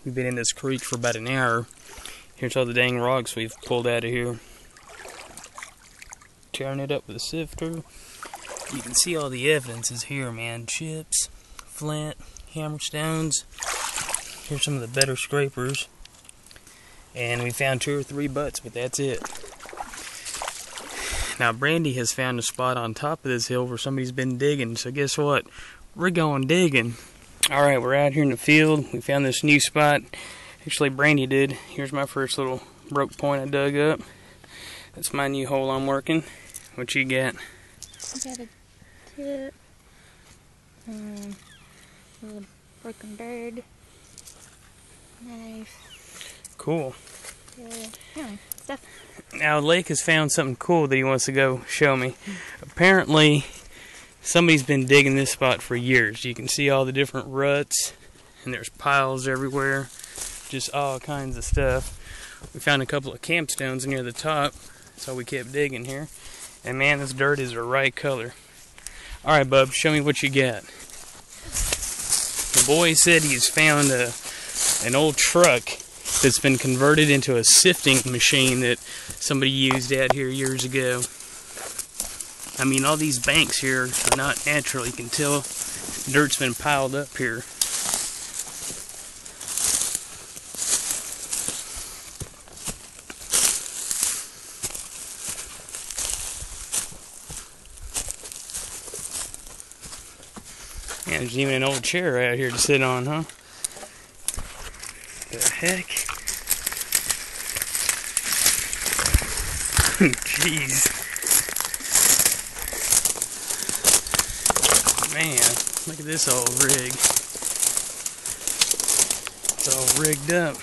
We've been in this creek for about an hour. Here's all the dang rocks we've pulled out of here. Tearing it up with a sifter. You can see all the evidence is here, man. Chips, flint, hammerstones. Here's some of the better scrapers. And we found 2 or 3 butts, but that's it. Now, Brandy has found a spot on top of this hill where somebody's been digging. So guess what? We're going digging. Alright, we're out here in the field. We found this new spot. Actually, Brandy did. Here's my first little broke point I dug up. That's my new hole I'm working. What you got? I got a tip. A broken bird. Knife. Cool. Yeah, stuff. Now, Lake has found something cool that he wants to go show me. Apparently, somebody's been digging this spot for years. You can see all the different ruts, and there's piles everywhere. Just all kinds of stuff. We found a couple of campstones near the top, so we kept digging here. And man, this dirt is the right color. Alright, bub, show me what you got. The boy said he's found an old truck that's been converted into a sifting machine that somebody used out here years ago. I mean, all these banks here are not natural. You can tell dirt's been piled up here. Yeah, there's even an old chair out here to sit on, huh? The heck? Jeez. Man, look at this old rig. It's all rigged up.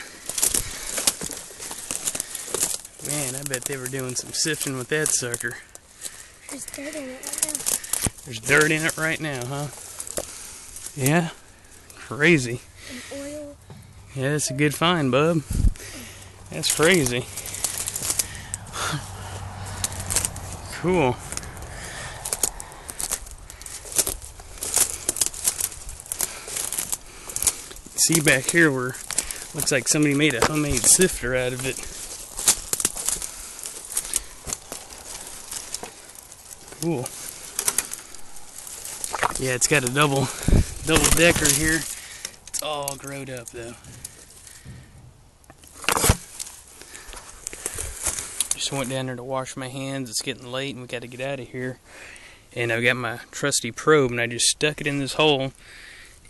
Man, I bet they were doing some sifting with that sucker. There's dirt in it right now. There's dirt in it right now, huh? Yeah? Crazy. And oil. Yeah, that's a good find, bub. That's crazy. Cool. See back here where looks like somebody made a homemade sifter out of it. Cool. Yeah, it's got a double decker here. It's all growed up though. Just went down there to wash my hands. It's getting late and we got to get out of here. And I've got my trusty probe and I just stuck it in this hole.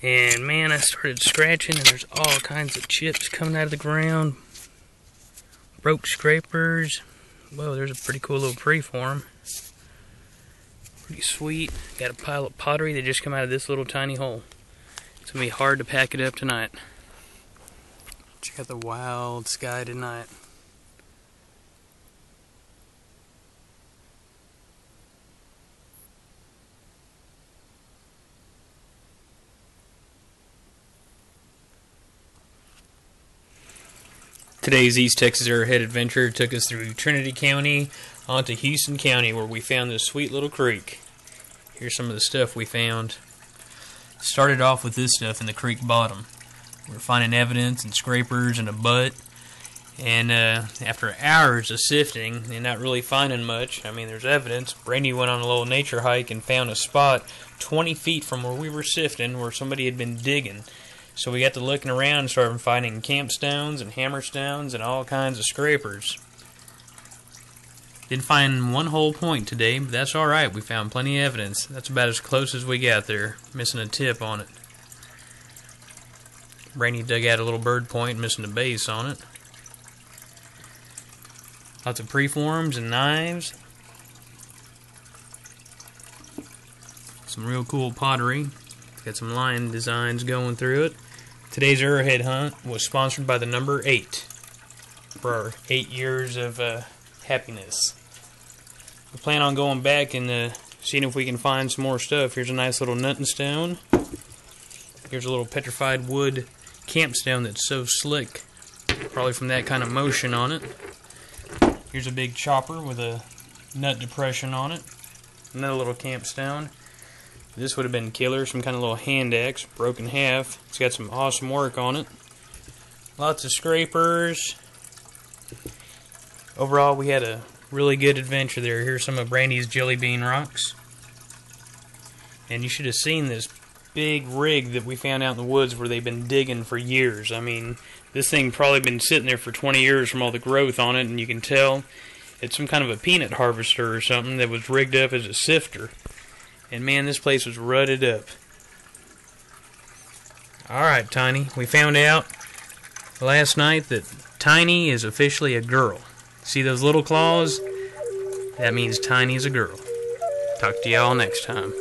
And man, I started scratching and there's all kinds of chips coming out of the ground. Broke scrapers. Whoa, there's a pretty cool little preform. Pretty sweet. Got a pile of pottery that just come out of this little tiny hole. It's going to be hard to pack it up tonight. Check out the wild sky tonight. Today's East Texas Arrowhead adventure took us through Trinity County onto Houston County where we found this sweet little creek. Here's some of the stuff we found. Started off with this stuff in the creek bottom. We're finding evidence and scrapers and a butt. And after hours of sifting and not really finding much, I mean there's evidence, Brandy went on a little nature hike and found a spot 20 feet from where we were sifting where somebody had been digging. So we got to looking around and started finding campstones and hammerstones and all kinds of scrapers. Didn't find one whole point today, but that's alright. We found plenty of evidence. That's about as close as we got there. Missing a tip on it. Brandy dug out a little bird point, missing a base on it. Lots of preforms and knives. Some real cool pottery. Got some lion designs going through it. Today's Arrowhead hunt was sponsored by the number 8 for our 8 years of happiness. We plan on going back and seeing if we can find some more stuff. Here's a nice little nut and stone. Here's a little petrified wood campstone that's so slick, probably from that kind of motion on it. Here's a big chopper with a nut depression on it. Another little campstone. This would have been killer, some kind of little hand axe, broken half. It's got some awesome work on it. Lots of scrapers. Overall, we had a really good adventure there. Here's some of Brandy's jelly bean rocks. And you should have seen this big rig that we found out in the woods where they've been digging for years. I mean, this thing probably been sitting there for 20 years from all the growth on it, and you can tell it's some kind of a peanut harvester or something that was rigged up as a sifter. And man, this place was rutted up. Alright, Tiny, we found out last night that Tiny is officially a girl. See those little claws? That means Tiny's a girl. Talk to y'all next time.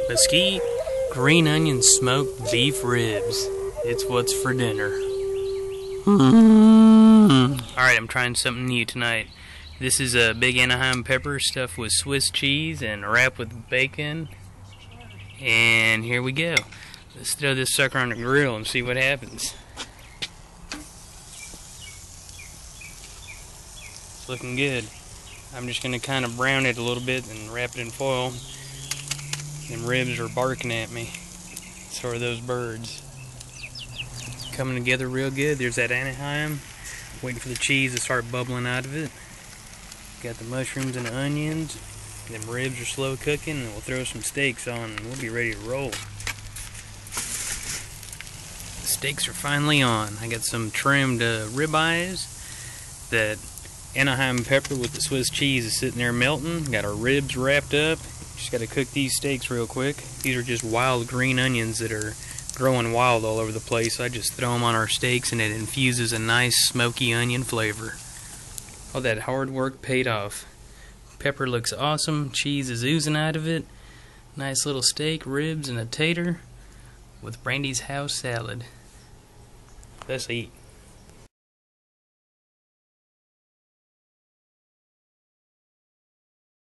Mesquite, green onion smoked beef ribs. It's what's for dinner. Alright, I'm trying something new tonight. This is a big Anaheim pepper stuffed with Swiss cheese and wrapped with bacon. And here we go. Let's throw this sucker on the grill and see what happens. It's looking good. I'm just going to kind of brown it a little bit and wrap it in foil. Them ribs are barking at me. So are those birds. Coming together real good. There's that Anaheim. Waiting for the cheese to start bubbling out of it. Got the mushrooms and the onions. Them ribs are slow cooking, and we'll throw some steaks on and we'll be ready to roll. The steaks are finally on. I got some trimmed ribeyes. That Anaheim pepper with the Swiss cheese is sitting there melting. Got our ribs wrapped up. Just got to cook these steaks real quick. These are just wild green onions that are growing wild all over the place. I just throw them on our steaks and it infuses a nice smoky onion flavor. All that hard work paid off. Pepper looks awesome. Cheese is oozing out of it. Nice little steak, ribs, and a tater with Brandy's house salad. Let's eat.